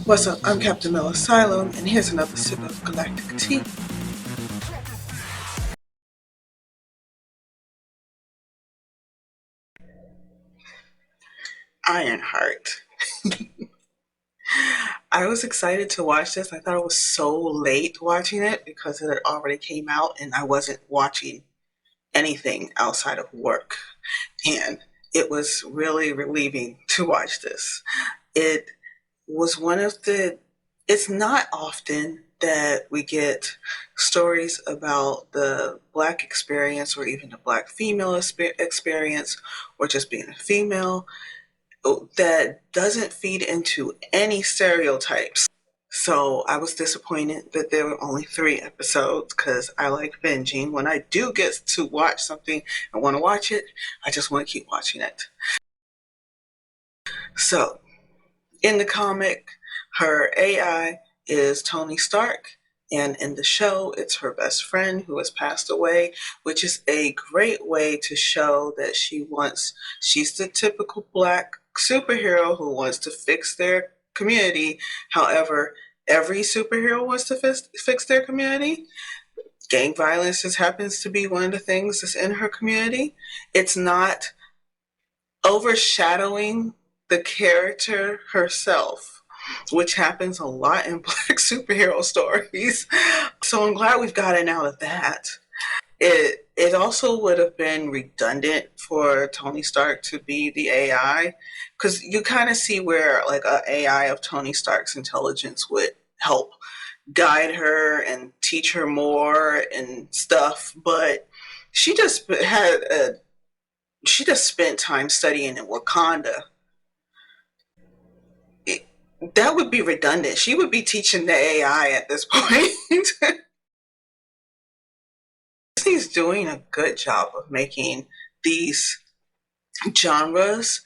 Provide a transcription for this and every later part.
What's up? I'm Captain Mel Asylum, and here's another sip of Galactic Tea. Ironheart. I was excited to watch this. I thought it was so late watching it because it had already came out and I wasn't watching anything outside of work. And it was really relieving to watch this. It was one of the, it's not often that we get stories about the Black experience or even the Black female experience or just being a female that doesn't feed into any stereotypes. So I was disappointed that there were only 3 episodes because I like binging. When I do get to watch something and want to watch it, I just want to keep watching it. So in the comic, her AI is Tony Stark, and in the show, it's her best friend who has passed away, which is a great way to show that she's the typical Black superhero who wants to fix their community. However, every superhero wants to fix their community. Gang violence just happens to be one of the things that's in her community. It's not overshadowing the character herself, which happens a lot in Black superhero stories. So I'm glad we've gotten out of that. It also would have been redundant for Tony Stark to be the AI because you kind of see where like a AI of Tony Stark's intelligence would help guide her and teach her more and stuff, but she just had a she just spent time studying in Wakanda. It, that would be redundant. She would be teaching the AI at this point. Disney's doing a good job of making these genres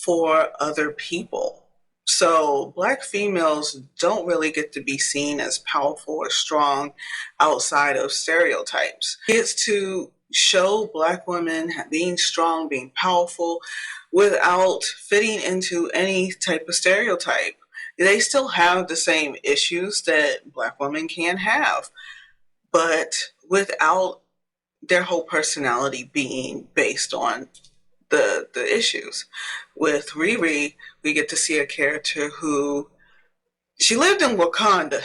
for other people. So Black females don't really get to be seen as powerful or strong outside of stereotypes. It's to show Black women being strong, being powerful, without fitting into any type of stereotype. They still have the same issues that Black women can have, but without their whole personality being based on the issues. With Riri, we get to see a character who she lived in Wakanda.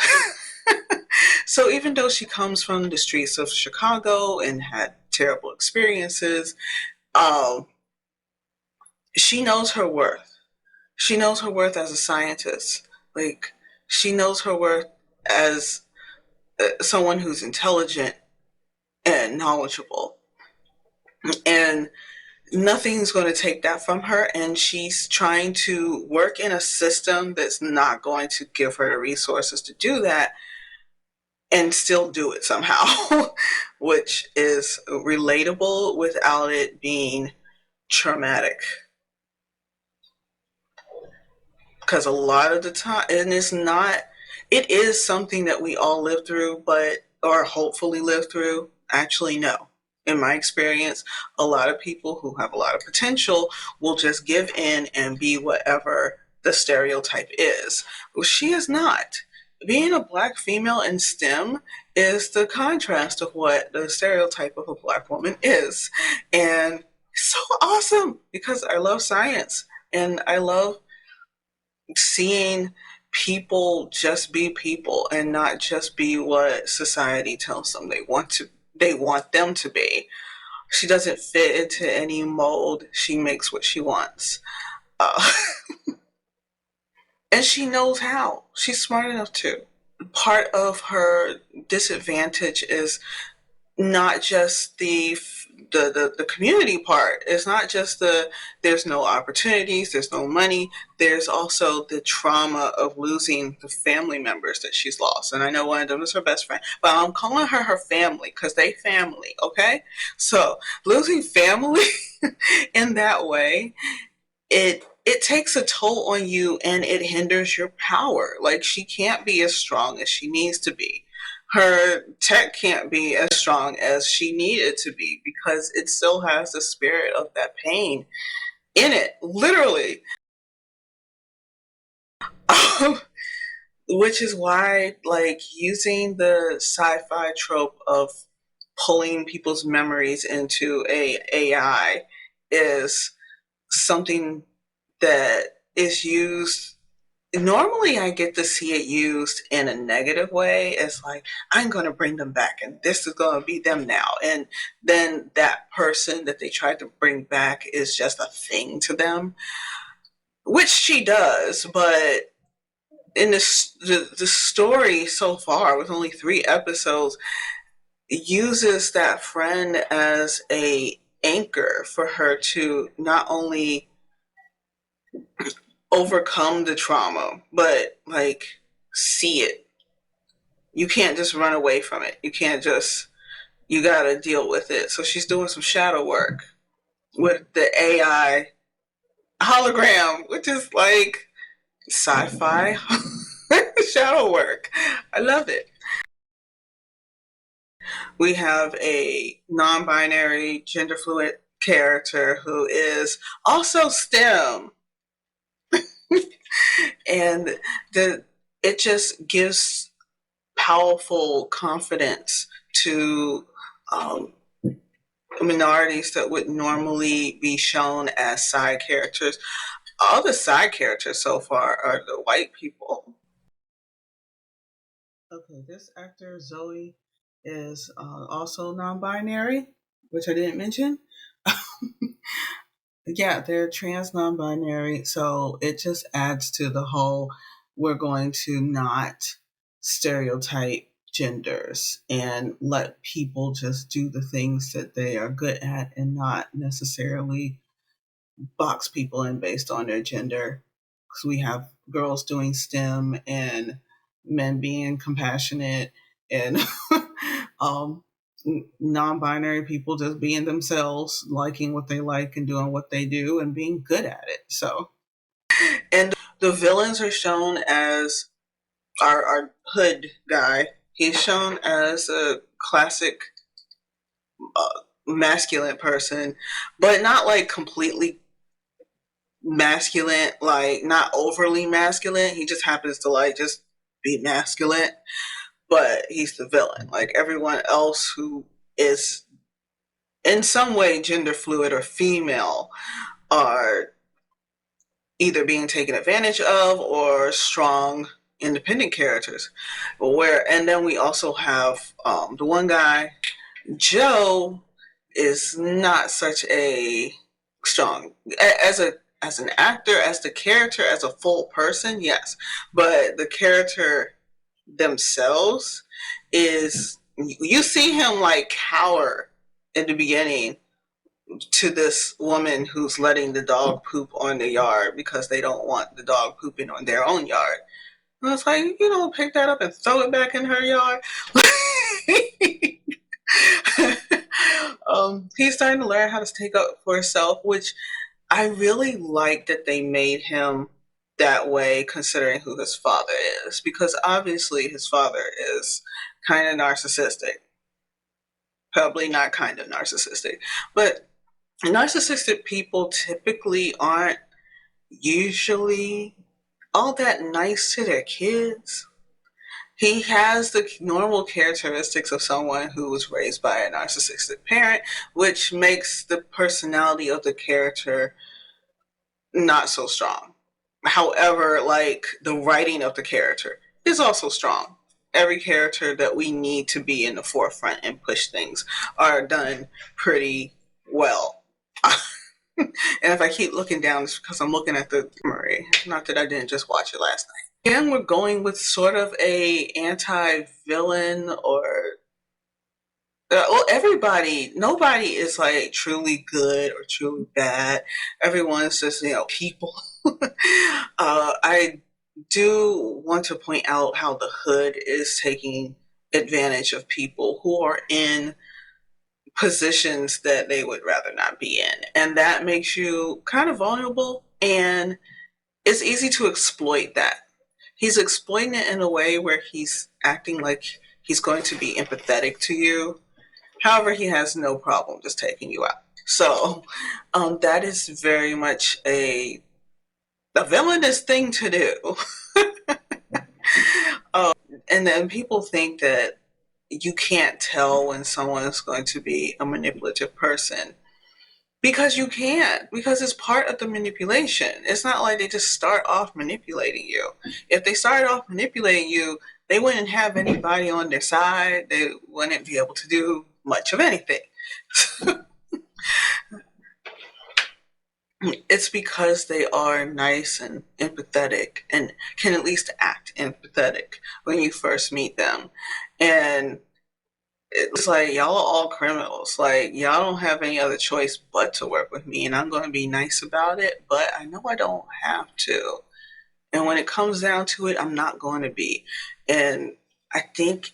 So even though she comes from the streets of Chicago and had terrible experiences, um, she knows her worth. She knows her worth as a scientist. Like she knows her worth as someone who's intelligent and knowledgeable. And nothing's going to take that from her, and she's trying to work in a system that's not going to give her the resources to do that and still do it somehow, which is relatable without it being traumatic. Because a lot of the time, and it's not, it is something that we all live through, but, or hopefully live through. Actually, no. In my experience, a lot of people who have a lot of potential will just give in and be whatever the stereotype is. Well, she is not. Being a Black female in STEM is the contrast of what the stereotype of a Black woman is. And it's so awesome because I love science and I love seeing people just be people and not just be what society tells them they want them to be. She doesn't fit into any mold. She makes what she wants. Uh, and she knows how. She's smart enough to. Part of her disadvantage is not just the community part. It's not just there's no opportunities, there's no money. There's also the trauma of losing the family members that she's lost. And I know one of them is her best friend, but I'm calling her family because they family. Okay, so losing family in that way, it takes a toll on you and it hinders your power. Like she can't be as strong as she needs to be. Her tech can't be as strong as she needed to be because it still has the spirit of that pain in it, literally. Which is why, like, using the sci-fi trope of pulling people's memories into a AI is something that is used. Normally, I get to see it used in a negative way. It's like, I'm going to bring them back, and this is going to be them now. And then that person that they tried to bring back is just a thing to them, which she does. But in the story so far, with only 3 episodes, uses that friend as a anchor for her to not only overcome the trauma, but like see it. You can't just run away from it. You can't just, you gotta deal with it. So she's doing some shadow work with the AI hologram, which is like sci-fi shadow work. I love it. We have a non-binary gender fluid character who is also STEM. And it just gives powerful confidence to minorities that would normally be shown as side characters. All the side characters so far are the white people. Okay, this actor Zoe is also non-binary, which I didn't mention. Yeah, they're trans non-binary, so it just adds to the whole, we're going to not stereotype genders and let people just do the things that they are good at and not necessarily box people in based on their gender. Because we have girls doing STEM and men being compassionate and um, non-binary people just being themselves, liking what they like and doing what they do and being good at it. So, and the villains are shown as our hood guy. He's shown as a classic masculine person, but not like completely masculine, like not overly masculine. He just happens to like just be masculine, but he's the villain. Like everyone else who is in some way gender fluid or female are either being taken advantage of or strong independent characters. Where and then we also have the one guy, Joe, is not such a strong as an actor, as the character, as a full person, yes, but the character themselves is, you see him like cower in the beginning to this woman who's letting the dog poop on the yard because they don't want the dog pooping on their own yard. And I was like, you don't pick that up and throw it back in her yard. He's starting to learn how to take up for himself, which I really like that they made him that way, considering who his father is, because obviously his father is kind of narcissistic. Probably not kind of narcissistic, but narcissistic people typically aren't usually all that nice to their kids. He has the normal characteristics of someone who was raised by a narcissistic parent, which makes the personality of the character not so strong. However, like the writing of the character is also strong. Every character that we need to be in the forefront and push things are done pretty well. And if I keep looking down, it's because I'm looking at the summary. Not that I didn't just watch it last night. Again, we're going with sort of a anti-villain or well, everybody, nobody is like truly good or truly bad. Everyone's just, people. I do want to point out how the hood is taking advantage of people who are in positions that they would rather not be in. And that makes you kind of vulnerable, and it's easy to exploit that. He's exploiting it in a way where he's acting like he's going to be empathetic to you. However, he has no problem just taking you out. So that is very much a villainous thing to do. and then people think that you can't tell when someone is going to be a manipulative person. Because you can't, because it's part of the manipulation. It's not like they just start off manipulating you. If they started off manipulating you, they wouldn't have anybody on their side. They wouldn't be able to do much of anything. It's because they are nice and empathetic and can at least act empathetic when you first meet them. And it's like, y'all are all criminals. Like, y'all don't have any other choice but to work with me, and I'm going to be nice about it, but I know I don't have to. And when it comes down to it, I'm not going to be. And I think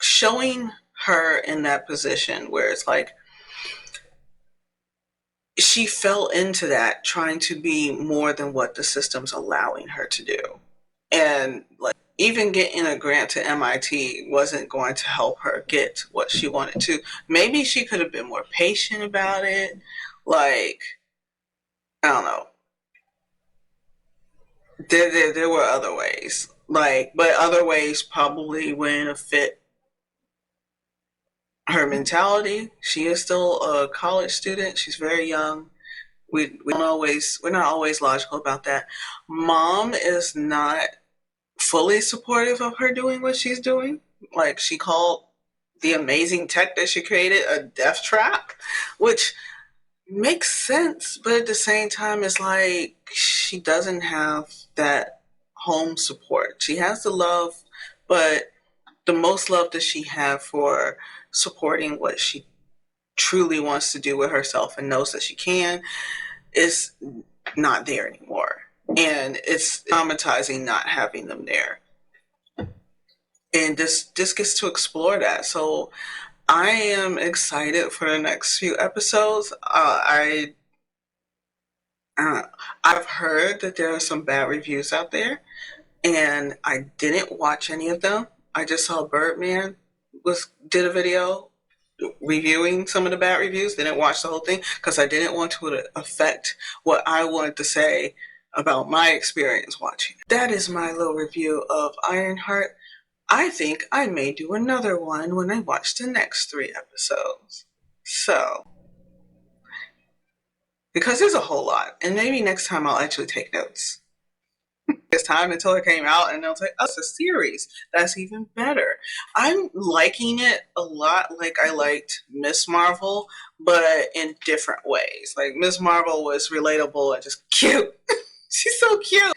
showing her in that position where it's like she fell into that, trying to be more than what the system's allowing her to do. And like, even getting a grant to MIT wasn't going to help her get what she wanted to. Maybe she could have been more patient about it. Like, I don't know. There were other ways. Like, but other ways probably wouldn't have fit her mentality. She is still a college student. She's very young. We're not always logical about that. Mom is not fully supportive of her doing what she's doing. Like, she called the amazing tech that she created a death trap, which makes sense, but at the same time, it's like she doesn't have that home support. She has the love, but the most love that she had for supporting what she truly wants to do with herself and knows that she can is not there anymore. And it's traumatizing not having them there. And this gets to explore that. So I am excited for the next few episodes. I've heard that there are some bad reviews out there, and I didn't watch any of them. I just saw Birdman did a video reviewing some of the bad reviews. Didn't watch the whole thing because I didn't want to affect what I wanted to say about my experience watching. That is my little review of Ironheart. I think I may do another one when I watch the next 3 episodes. So, because there's a whole lot, and maybe next time I'll actually take notes. It's time until it came out, and they'll say, oh, it's a series. That's even better. I'm liking it a lot like I liked Miss Marvel, but in different ways. Like, Miss Marvel was relatable and just cute. She's so cute.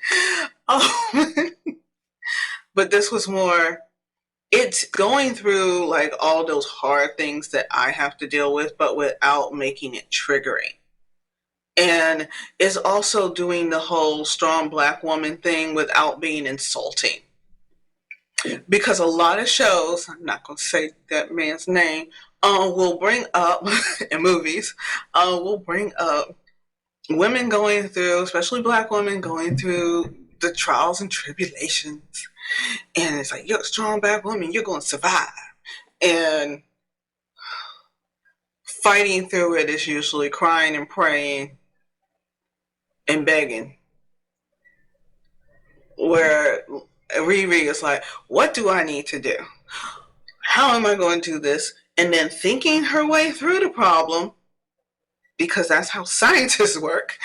But this was more, it's going through like all those hard things that I have to deal with, but without making it triggering. And is also doing the whole strong black woman thing without being insulting. Because a lot of shows, I'm not going to say that man's name, will bring up, in movies, will bring up women going through, especially black women going through the trials and tribulations. And it's like, you're a strong black woman, you're going to survive. And fighting through it is usually crying and praying and begging, where Riri is like, what do I need to do? How am I going to do this? And then thinking her way through the problem, because that's how scientists work.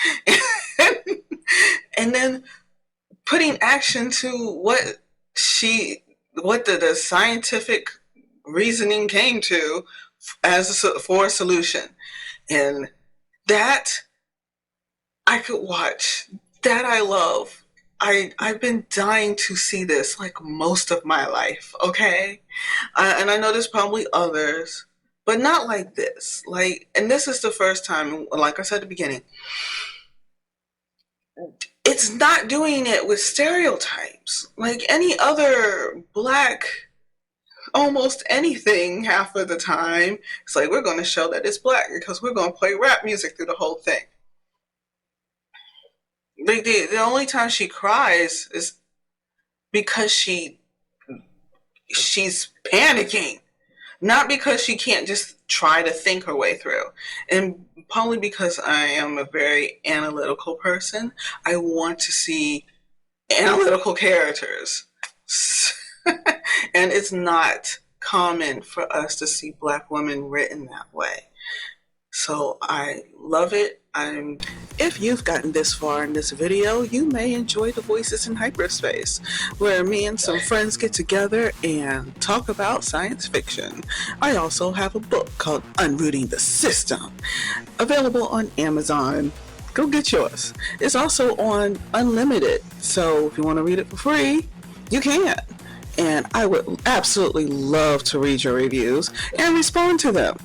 And then putting action to what the scientific reasoning came to for a solution. And that I could watch. That I love. I've been dying to see this like most of my life, okay? And I know there's probably others, but not like this. Like, and this is the first time, like I said at the beginning, it's not doing it with stereotypes. Like any other black, almost anything half of the time, it's like, we're going to show that it's black because we're going to play rap music through the whole thing. Like the only time she cries is because she's panicking, not because she can't just try to think her way through. And probably because I am a very analytical person, I want to see analytical characters. And it's not common for us to see Black women written that way. So I love it. If you've gotten this far in this video, you may enjoy the Voices in Hyperspace, where me and some friends get together and talk about science fiction. I also have a book called Unrooting the System, available on Amazon. Go get yours. It's also on Unlimited, so if you want to read it for free, you can. And I would absolutely love to read your reviews and respond to them.